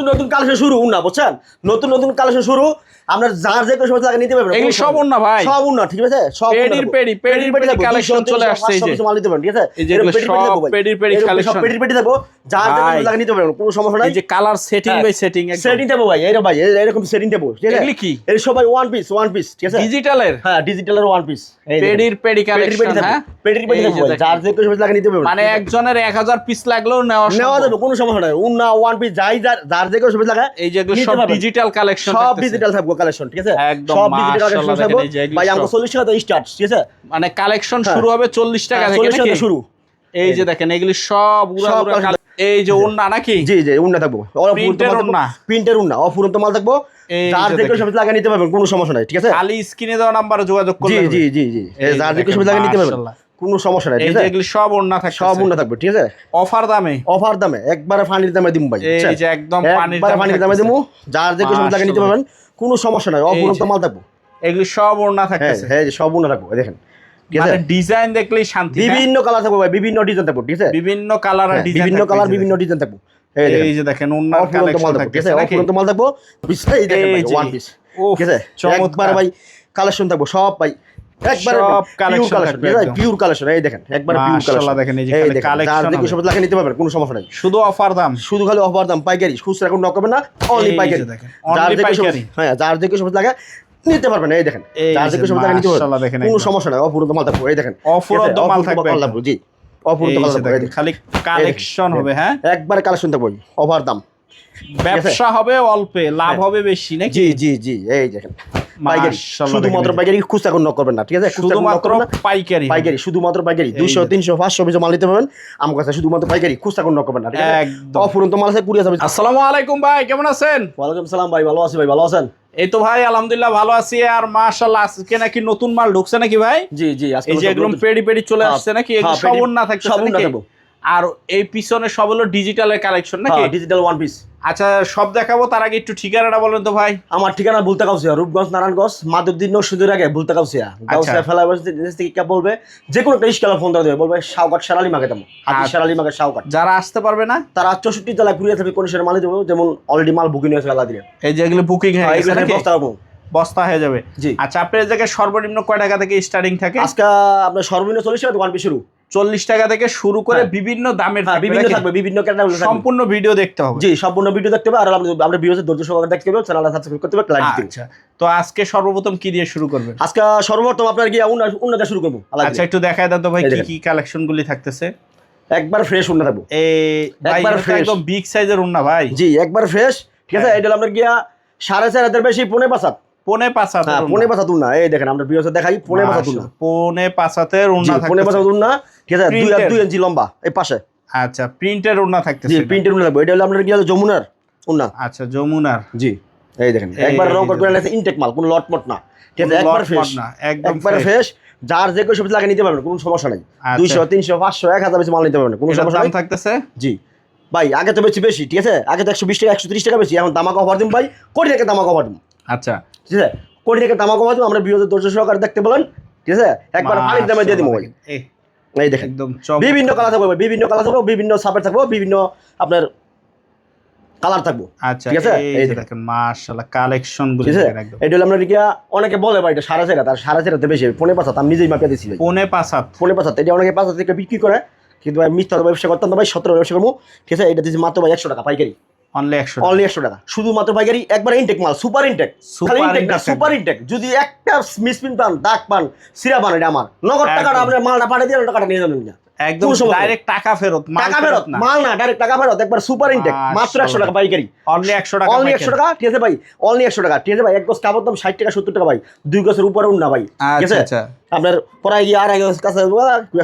নতুন নতুন কালেকশন শুরু উন্না বুঝছেন, নতুন নতুন কালেকশন শুরু। আপনার যার যে কোনো সময় লাগে নিতে পারবেন। এগুলি সব উন্না ভাই, সব উন্না, ঠিক আছে? সব পেডির কালেকশন চলে আসছে। এই যে মাল নিতে পারবেন, ঠিক আছে? এই যে সব পেডি কালেকশন, সব পেডি থাকবো, যার যে কোনো লাগে নিতে পারবেন, কোনো সমস্যা নাই। এই যে colour setting by setting, setting দেবো ভাই, এই ভাই এরকম সেটিং দেবো, ঠিক আছে? এগুলি কি? এই সবাই ওয়ান পিস, ঠিক আছে? ডিজিটালের, হ্যাঁ ডিজিটালের ওয়ান পিস, পেডি কালেকশন। হ্যাঁ পেডি থাকবো, যার যে কোনো সময় লাগে নিতে পারবেন। মানে একজনের 1000 পিস লাগলেও নেওয়া যাবে, কোনো সমস্যা নাই। উন্না ওয়ান পিস যাই যার যে কোনো সময় লাগে। এই যেগুলো সব ডিজিটাল কালেকশন, সব ডিজিটাল থাকবো কালেকশন, ঠিক আছে? সব ডিজিটাল কালেকশন থাকবো ভাই। আমরা 40 টাকা থেকে স্টার্ট, ঠিক আছে? মানে কালেকশন শুরু হবে 40 টাকা থেকে, 40 টাকা শুরু। এই যে দেখেন এগুলি সব উড়া এই যে ওন্না নাকি? জি জি ওন্না থাকবো, প্রিন্টের ওন্না, অফুরন্ত মাল থাকবো, যার যে কোনো সময় লাগে নিতে পারবেন, কোনো সমস্যা নাই, ঠিক আছে? খালি স্ক্রিনে দেওয়া নাম্বারে যোগাযোগ করলে। জি জি জি যার যে কোনো সময় লাগে নিতে পারবেন, কোনো সমস্যা নাই, ঠিক আছে? এগুলি সব ওন্না থাকবে, সব ওন্না থাকবে, ঠিক আছে? অফার দামে একবারে ফানির দামে দিমু ভাই। এই যে একদম ফানির দামে দিমু, যার যে কোনো সময় লাগে নিতে পারবেন, কোনো সমস্যা নাই, অফুরন্ত মাল থাকবো। এগুলি সব ওন্না থাকতেছে। হ্যাঁ সব ওন্না থাকবো, দেখেন, ঠিক আছে? মানে ডিজাইন দেখলেই শান্তি। বিভিন্ন কালার থাকবে ভাই, বিভিন্ন ডিজাইন থাকবে, ঠিক আছে? বিভিন্ন কালার আর ডিজাইন, বিভিন্ন কালার বিভিন্ন ডিজাইন থাকবে। এই যে দেখেন ওন্নার কালেকশন থাকতেছে, অফুরন্ত মাল থাকবো, পিসটাই দেখেন ভাই, ওয়ান পিস, ঠিক আছে? একবার ভাই কালেকশন থাকবো সব ভাই, একবারে সব কালেকশন, পিওর কালেকশন। এই দেখেন একবারে পিওর কালেকশন, দেখেন এই যে কালেকশন, যার যে কোনো লাগে নিতে পারবেন, কোনো সমস্যা নাই। শুধু অফার দাম, শুধু খালি অফার দাম, পাইকারি, খুচরা কোনো নক করবেন না, অনলি পাইকারি। যার যে কোনো হ্যাঁ যার যে কোনো লাগে নিতে পারবেন। এই দেখেন যার যে কোনো লাগে নিতে পারবেন, কোনো সমস্যা নাই, অফুরন্ত মাল থাকবো। এই দেখেন অফুরন্ত মাল থাকবে, জি অফুরন্ত মাল থাকবে, খালি কালেকশন হবে। হ্যাঁ একবারে কালেকশন থাকবে, অফার দাম। ব্যবসা হবে অল্পে, লাভ হবে বেশি নাকি? জি জি জি এই দেখেন পাইকারি, শুধুমাত্র পাইকারি, খুচরা কোনো নক করবেন না, ঠিক আছে? শুধুমাত্র পাইকারি, শুধুমাত্র পাইকারি। 200 300 500 পিস মাল নিতে পারবেন আমার কাছে, শুধুমাত্র পাইকারি, খুচরা কোনো নক করবেন না, ঠিক আছে? অফুরন্ত মাল আছে, কুরিয়ার সার্ভিস। আসসালামু আলাইকুম ভাই, কেমন আছেন? ওয়ালাইকুম সালাম ভাই, ভালো আছি ভাই, ভালো আছেন? এই তো ভাই আলহামদুলিল্লাহ ভালো আছি। আর মাশাআল্লাহ আজকে নাকি নতুন মাল ঢুকছে নাকি ভাই? জি জি আজকে এই যে একদম পেডি চলে আসছে নাকি? এগুলো সব ওন্না থাকছে নাকি? আর এই পিছনে সব হলো ডিজিটালের কালেকশন নাকি? Digital one piece. আচ্ছা সব দেখাবো, তার আগে একটু ঠিকানাটা বলেন তো ভাই। আমার ঠিকানা ভুলতা কাউসিয়া, রূপগঞ্জ নারায়ণগঞ্জ, মাধবদী নরসিংদীর আগে ভুলতা কাউসিয়া। কাউসিয়া ফেলা থেকে কে বলবে, যে কোনো একটা ইশকালা ফোন দেওয়া দেবে, বলবে শাওকাট শারালি মাকে দেবো, হাতি শারালি মাকে শাওকাট। যারা আসতে পারবে না তারা 64 জেলায় কুরিয়ার সার্ভিস কন্ডিশনের মাল দেবো, যেমন অলরেডি মাল বুকিং হয়েছে আল্লাহ দিলে। এই যে এগুলো বুকিং হয়ে গেছে নাকি? বস্তা হয়ে যাবে। জি আচ্ছা আপনার জায়গায় সর্বনিম্ন কয় টাকা থেকে স্টার্টিং থাকে? আজকে আপনার সর্বনিম্ন 40 টাকা ওয়ান পিস শুরু, 40 টাকা থেকে শুরু করে বিভিন্ন দামের বিভিন্ন থাকবে, বিভিন্ন ক্যাটাগরি। সম্পূর্ণ ভিডিও দেখতে হবে। জি সম্পূর্ণ ভিডিও দেখতে হবে, আর আমরা ভিডিওতে ধৈর্য সহকারে দেখতে হবে, চ্যানেলটা সাবস্ক্রাইব করতে হবে, লাইক দিতে হবে। আচ্ছা তো আজকে সর্বপ্রথম কি দিয়ে শুরু করবেন? আজকে সর্বপ্রথম আপনার কি উন্নতা শুরু করব। আচ্ছা একটু দেখায় দাও তো ভাই, কি কি কালেকশন গুলি থাকতেছে। একবার ফ্রেশ উন্না থাকবো, একবার একদম বিগ সাইজের উন্না ভাই। জি একবার ফ্রেশ, ঠিক আছে? এটা আমরা গিয়া 4.5 বেশি, 4.5 5.5 5.5 উন্না। এই দেখেন আমরা ভিডিওতে দেখাই, 5.5 উন্না, 5.5 উন্না থাকবে, 5.5 উন্না, ঠিক আছে? 2 ইঞ্চি লম্বা এই পাশে। আচ্ছা প্রিন্টের উন্না থাকতেছে। জি প্রিন্টের উন্না থাকবে। এটা হলো আপনার কি যমুনার উন্না। আচ্ছা যমুনার, জি এই দেখেন একবার রং করে লাগছে, ইনটেক মাল, কোনো লটমট না, ঠিক আছে? একবার ফ্রেশ না, একবার ফ্রেশ, যার যে কোনো সবজি লাগে নিতে পারবেন, কোনো সমস্যা নাই। 200 300 500 1000 বেশি মাল নিতে পারবেন, কোনো সমস্যা নাই। দাম থাকতেছে জি ভাই, আগে তো বেশি, ঠিক আছে? আগে তো 120 টাকা 130 টাকা বেশি, এখন দামাকা অফার দিন ভাই, কোটি টাকা দামাকা অফার দিন। আচ্ছা ঠিক আছে, কোটি টাকা দামাকা অফার দিন, আমরা ভিডিওতে ধৈর্য সহকারে দেখতে বলেন, ঠিক আছে? একবার ফানির দামে দিয়ে দিব ভাই। এই দেখেন একদম বিভিন্ন কালার থাকবে, বিভিন্ন কালার থাকবে, বিভিন্ন সাপের থাকবে, বিভিন্ন আপনার কালার থাকবো। আচ্ছা ঠিক আছে, এই দেখেন মাশাআল্লাহ কালেকশন গুলো দেখেন একদম। এটা হলো আমরা কি অনেকে বলে ভাই এটা 4.5, তার 4.5 বেশি, 5.5 আমি নিজেই মাপিয়ে দিছি ভাই। 5.5 এটা অনেকে 5 থেকে বিক্রি করে, কিন্তু ভাই মিথ্যার ব্যবসা করতাম না ভাই, 17 ব্যবসা করবো, ঠিক আছে? এটা দিছি মাত্র ভাই 100 টাকা পাইকারি, অনলি 100 টাকা, শুধুমাত্র পাইকারি। একবার ইনটেক মাল, সুপার ইনটেক, খালি ইনটেক না, সুপার ইনটেক। যদি একটা মিসপ্রিন্ট পান, দাগ পান, সিরা পান, এটা আমার নগদ টাকাটা আপনার মালটা পাঠিয়ে দিয়ে টাকাটা নিয়ে যাবেন না, একদম ডাইরেক্ট টাকা ফেরত, মাল না ডাইরেক্ট টাকা ফেরত। একবার সুপার ইনটেক, মাত্র 100 টাকা পাইকারি, অনলি 100 টাকা, অনলি 100 টাকা, ঠিক আছে ভাই? অনলি 100 টাকা, ঠিক আছে ভাই? এক গজ কাপড় দাম 60 টাকা 70 টাকা ভাই, 2 গজের উপরে উন্না ভাই, ঠিক আছে? আপনার পরাই গিয়ে আর কাছে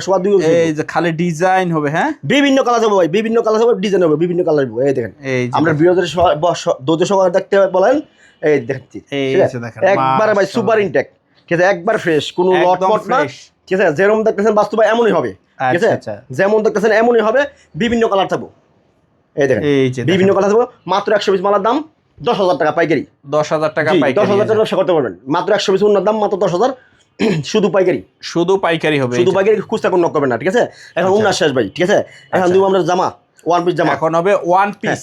সবার 2 গজ। এই যে খালি ডিজাইন হবে, হ্যাঁ বিভিন্ন কালার হবে ভাই, বিভিন্ন কালার হবে, ডিজাইন হবে, বিভিন্ন কালার হবে। এই দেখেন আমরা ভিডিওতে ধৈর্য সহকারে দেখতে বলেন, এই দেখছি একবার ভাই সুপার ইনটেক, ঠিক আছে? একবার ফ্রেশ, কোনো লটমট না, ঠিক আছে? যেরকম দেখতেছেন বাস্তবে এমনই হবে, ঠিক আছে? যেমন দেখতেছেন এমনই হবে, বিভিন্ন কালার থাকবো। এই দেখেন বিভিন্ন কালার থাকবো, মাত্র 100 পিস মালার দাম 10,000 টাকা পাইকারি, 10,000 টাকা পাইকারি, 10,000 টাকা ব্যবসা করতে পারবেন। মাত্র 100 পিস উন্নার দাম মাত্র 10,000, শুধু পাইকারি, শুধু পাইকারি হবে, শুধু পাইকারি, খুচরা কোনো নক করবেন না, ঠিক আছে? এখন উন্নার শেষ ভাই, ঠিক আছে? এখন দিব আমরা জামা, ওয়ান পিস জামা এখন হবে ওয়ান পিস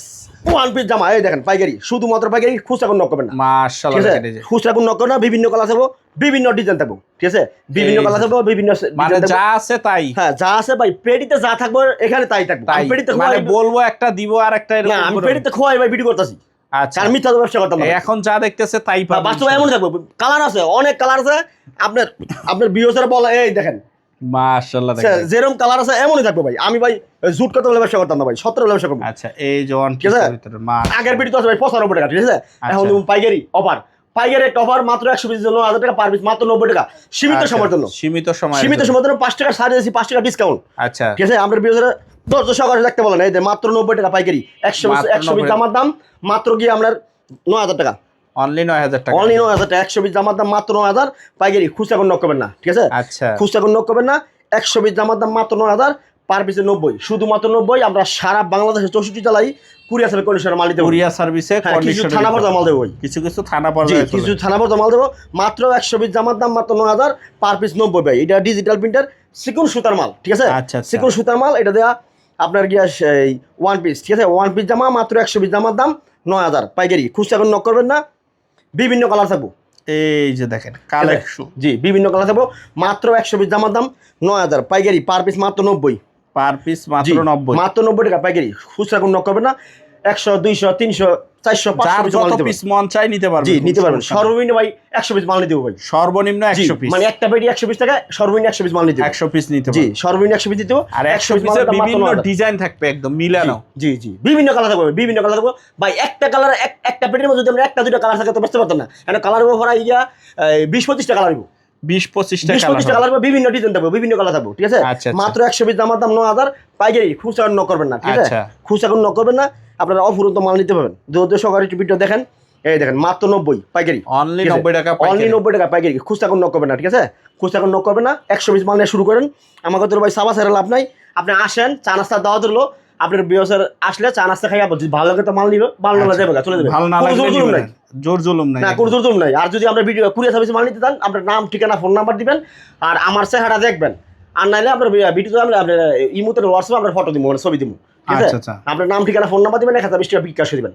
ওয়ান পিস জামা এই দেখেন পাইকারি শুধুমাত্র পাইকারি খুচরা কোনো নক করবেন না মাশাআল্লাহ ঠিক আছে খুচরা কোনো নক করবেন না বিভিন্ন কালার থাকবো বিভিন্ন ডিজাইন থাকবো ঠিক আছে বিভিন্ন কালার থাকবো বিভিন্ন মানে যা আছে তাই হ্যাঁ যা আছে ভাই পেটিতে যা থাকবো এখানে তাই থাকবে আমি পেটিতে মানে বলবো একটা দিব আর একটা না আমি পেটিতে খোয়াই ভাই ভিডিও করতেছি আচ্ছা আর মিথ্যা ব্যবসা করতাম না এখন যা দেখতেছে তাই পাবেন বাস্তবে এমন থাকবে কালার আছে অনেক কালার আছে আপনার বিওসের বলা এই দেখেন মাশাআল্লাহ দেখেন যেরকম কালার আছে এমনই থাকবে ভাই আমি ভাই জুট কত বলে ব্যবসা করতাম না ভাই 17 ব্যবসা করব আচ্ছা এই যে ওয়ান পিসের ভিতরে আগের ভিডিও তো আছে ভাই 95 টাকা ঠিক আছে এখন পাইকারি অফার পাইকারি একটা অফার মাত্র 120 জন্য 1000 টাকা পার পিস মাত্র 90 টাকা সীমিত সময়ের জন্য সীমিত সময়ের জন্য 5 টাকা ছাড় দিয়েছি 5 টাকা ডিসকাউন্ট আচ্ছা ঠিক আছে আমাদের বিওসের 10 সকালে দেখতে বলেন এই যে মাত্র 90 টাকা পাইকারি 120 জামার দাম মাত্র কি আপনার 9000 টাকা অনলি 9000 টাকা অনলি 9000 টাকা 120 জামার দাম মাত্র 9000 পাইকারি খুচরা কোনো নক করবেন না ঠিক আছে আচ্ছা খুচরা কোনো নক করবেন না 120 জামার দাম মাত্র 9000 পার পিসে 90 শুধুমাত্র 90 আমরা সারা বাংলাদেশে 64 জেলায় কুরিয়ার সার্ভিস কন্ডিশনে মাল দিতে কুরিয়ার সার্ভিসে কন্ডিশনে থানা পর্যন্ত মাল দেব কিছু থানা পর্যন্ত কিছু থানা পর্যন্ত মাল দেব মাত্র 120 জামার দাম মাত্র 9000 পার পিস 90 ভাই এটা ডিজিটাল প্রিন্টার সিকুন সুতার মাল ঠিক আছে আচ্ছা সিকুন সুতার মাল এটা দেয়া আপনার গিয়া সেই ওয়ান পিস ঠিক আছে ওয়ান পিস জামা মাত্র 120 জামার দাম 9000 পাইকারি খুচরা কোনো নক করবেন না বিভিন্ন কালার থাকবো এই যে দেখেন কালেকশন জি বিভিন্ন কালার থাকবো মাত্র 120 জামার দাম 9000 পাইকারি পার পিস মাত্র 90 পার পিস মাত্র 90 মাত্র 90 টাকা পাইকারি খুচরা কোনো নক করবেন না 100 200 300 400 500 পিস মন চাই নিতে পারবেন জি নিতে পারবেন সর্বনিম্ন ভাই 100 পিস মাল নিতে হবে ভাই সর্বনিম্ন 100 পিস মানে একটা পেটি 100 পিস টাকা সর্বনিম্ন 100 পিস মাল নিতে 100 পিস নিতে জি সর্বনিম্ন 100 পিস দিতে আর 100 পিসের বিভিন্ন ডিজাইন থাকবে একদম মিলানো জি জি বিভিন্ন কালার থাকবে বিভিন্ন কালার থাকবে ভাই একটা কালার একটা পেটির মধ্যে যদি আমরা একটা দুটো কালার থাকে তো বুঝতে পারতাম না কারণ কালার উপর ইয়া 20-25 টা কালার হইব 20-25 টা কালার বিভিন্ন ডিজাইন থাকবে বিভিন্ন কালার থাকবে ঠিক আছে মাত্র 100 পিস দামার দাম 9000 পাইকারি খুচরা নক করবেন না ঠিক আছে খুচরা কোনো নক করবেন না আপনারা অফুরন্ত মাল নিতে পারবেন যদি সকালে ভিডিও দেখেন এই দেখেন মাত্র 90 পাইকারি অনলি 90 টাকা পাইকারি অনলি 90 টাকা পাইকারি খুচরা কোনো নক করবেন না ঠিক আছে খুচরা কোনো নক করবেন না 100 পিস মাল নিয়ে শুরু করেন আমাকে তো ভাই সাবা সেরা লাভ নাই আপনি আসেন চা নাস্তা দাওয়া দিলো আপনার বিয়সের আসলে চা নাস্তা খাইয়া বলছি ভালো লাগে তো মাল নিল ভালো না যাবে চলে যাবে ভালো না লাগলে জোর জুলুম নাই না কোনো জোর জুলুম নাই আর যদি আমরা ভিডিও কুরিয়ার সার্ভিস মাল নিতে চান আপনার নাম ঠিকানা ফোন নাম্বার দিবেন আর আমার চেহারা দেখবেন আর নাইলে আপনার ভিডিও আমরা আপনার ইমোতে হোয়াটসঅ্যাপে আমরা ফটো দিব মানে ছবি দিব ঠিক আছে আপনার নাম ঠিকানা ফোন নাম্বার দিবেন 1020 টাকা বিকাশ দিবেন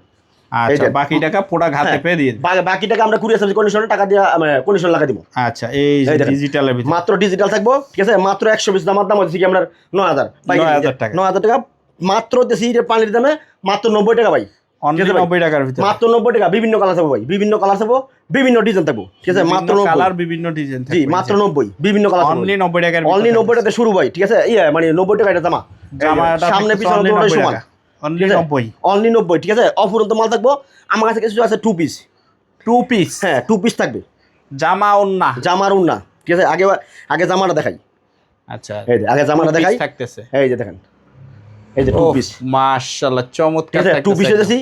আচ্ছা বাকি টাকা পুরো হাতে পে দিয়ে বাকি টাকা আমরা কুরিয়ার সার্ভিস কন্ডিশনে টাকা দিয়ে কন্ডিশন লাগা দিব আচ্ছা এই ডিজিটালের ভিতরে মাত্র ডিজিটাল থাকবো ঠিক আছে মাত্র 120 দামের দাম হচ্ছে কি আমরা 9000 টাকা 9000 টাকা মাত্র দেশি পানির দামে মাত্র 90 টাকা ভাই অনলি 90 টাকার ভিতরে মাত্র 90 টাকা বিভিন্ন কালার থাকবে ভাই বিভিন্ন কালার থাকবে বিভিন্ন ডিজাইন থাকবে ঠিক আছে মাত্র 90 কালার বিভিন্ন ডিজাইন থাকবে জি মাত্র 90 বিভিন্ন কালার অনলি 90 টাকার অনলি 90 টাকাতে শুরু ভাই ঠিক আছে মানে 90 টাকা এটা জামা সামনে পিছনে দুটোই সমান অনলি 90 অনলি 90 ঠিক আছে অফুরন্ত মাল থাকবো আমার কাছে কিছু আছে টু পিস হ্যাঁ টু পিস থাকবে জামার ওন্না ঠিক আছে আগে জামাটা দেখাই আচ্ছা এই যে আগে জামাটা দেখাই থাকতেছে এই যে দেখেন এই যে টু পিস মাশাআল্লাহ চমৎকার টু পিস এসেছি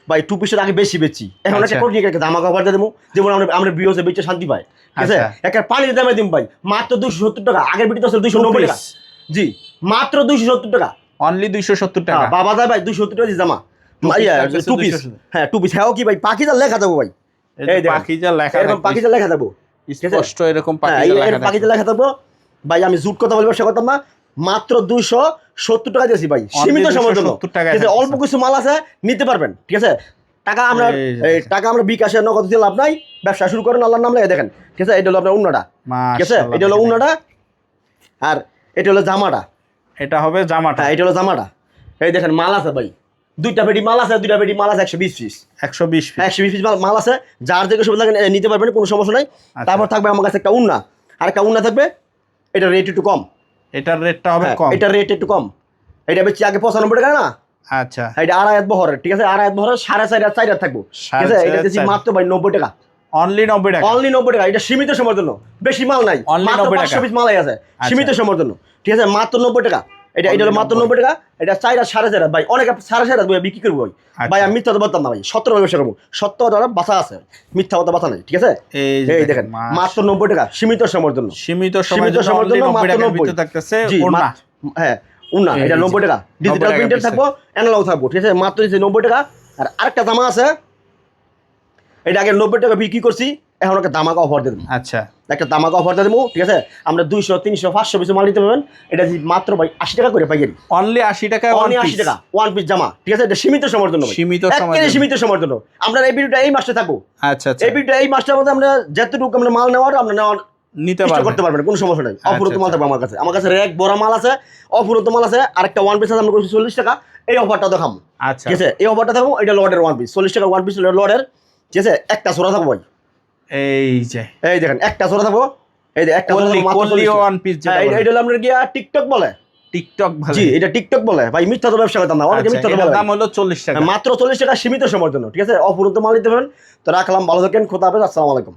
ভাই টু পিসের আগে বেশি বেচি এখন একটা কোটি একটা জামা কাপড় দিয়ে দেবো যেমন আমরা বিওসে বেচে শান্তি পাই ঠিক আছে একটা পানির দামে দিম ভাই মাত্র 270 টাকা আগের ভিডিওতে ছিল 290 টাকা জি মাত্র 270 টাকা অনলি 270 টাকা বাবা দা ভাই 270 টাকা জামা টু পিস হ্যাঁ টু পিস হ্যাঁ কি ভাই পাখিজার লেখা দেবো ভাই এই পাখিজার লেখা এরকম পাখিজার লেখা দেবো স্পষ্ট এরকম পাখিজার লেখা দেবো ভাই আমি জুট কথা বলে ব্যবসা করতাম না মাত্র 270 টাকা দিয়েছি ভাই সীমিত সময়ের জন্য ঠিক আছে অল্প কিছু মাল আছে নিতে পারবেন ঠিক আছে টাকা আমরা বিকাশে নগদ দিয়ে লাভ নাই ব্যবসা শুরু করেন আল্লাহর নাম লাগে দেখেন ঠিক আছে এটা হলো আপনার উন্নাটা ঠিক আছে এটা হলো উন্নাটা আর এটা হলো জামাটা এটা হবে জামাটা এটা হলো জামাটা এই দেখেন মাল আছে ভাই দুইটা পেটি মাল আছে 120 পিস 120 পিস মাল আছে যার থেকে সুবিধা লাগে নিতে পারবেন কোনো সমস্যা নাই তারপর থাকবে আমার কাছে একটা উন্না আর একটা উন্না থাকবে এটা রেট একটু কম এটার রেটটা হবে কম এটা রেট একটু কম এটা বেশি আগে 95 টাকা না আচ্ছা এটা আড়াই বহরের ঠিক আছে আড়াই বহরের 4.5 থাকবো ঠিক আছে এটা দিছি মাত্র ভাই 90 টাকা অনলি 90 টাকা অনলি 90 টাকা এটা সীমিত সময়ের জন্য বেশি মাল নাই মাত্র 500 পিস মালাই আছে সীমিত সময়ের জন্য ঠিক আছে মাত্র 90 টাকা এটা হলো মাত্র 90 টাকা এটা 4.5 ভাই অনেক 4.5 বিক্রি করবো ভাই আমি মিথ্যা কথা বলতাম না ভাই 17 ব্যবসা করবো 17 টাকা বাঁচা আছে মিথ্যা কথা বাঁচা নাই ঠিক আছে এই দেখেন মাত্র 90 টাকা সীমিত সময়ের জন্য সীমিত সময়ের জন্য মাত্র 90 থাকতেছে ওন্না হ্যাঁ উন্না এটা 90 টাকা ডিজিটাল প্রিন্টার থাকবো অ্যানালগ থাকবো ঠিক আছে মাত্র 90 টাকা আর আরেকটা জামা আছে এটা আগে 90 টাকা বিক্রি করছি এখন একটা দামাকা অফার দিয়ে দেবো আচ্ছা একটা দামাকা অফারটা দেবো, ঠিক আছে? আমরা 200 300 500 পিস মাল নিতে পারবেন, এটা মাত্র ভাই 80 টাকা করে পাইকারি, অনলি 80 টাকা, অনলি 80 টাকা ওয়ান পিস জামা, ঠিক আছে? এটা সীমিত সময়ের জন্য, সীমিত সময়ের জন্য। আমরা এই ভিডিওটা এই মাসে থাকবো। আচ্ছা আচ্ছা, এই ভিডিওটা এই মাসটার মধ্যে আমরা যতটুকু আমরা মাল নেওয়ার আমরা নিতে করতে পারবেন, কোনো সমস্যা নেই। অফুরন্ত মাল থাকবে আমার কাছে র‍্যাক ভরা মাল আছে, অফুরন্ত মাল আছে। আরেকটা ওয়ান পিস আছে আমরা করছি 40 টাকা, এই অফারটা দেখাম। আচ্ছা, ঠিক আছে, এই অফারটা থাকবো, এটা লটের ওয়ান পিস 40 টাকা ওয়ান পিস লটের, ঠিক আছে? একটা সোরা থাকবো ভাই, এই দেখেন একটা সোরা থাকবো, এই যে একটা ওয়ান পিস, এটা হলো আমরা গিয়া টিকটক বলে, টিকটক বলে, জি এটা টিকটক বলে ভাই, মিথ্যা তো ব্যবসা করতাম না, অনেকে মিথ্যা তো বলে। দাম হলো 40 টাকা, মাত্র 40 টাকা সীমিত সময়ের জন্য, ঠিক আছে? অফুরন্ত মাল নিতে পারেন। তো রাখলাম, ভালো থাকেন, খোদা হাফেজ, আসসালামু আলাইকুম।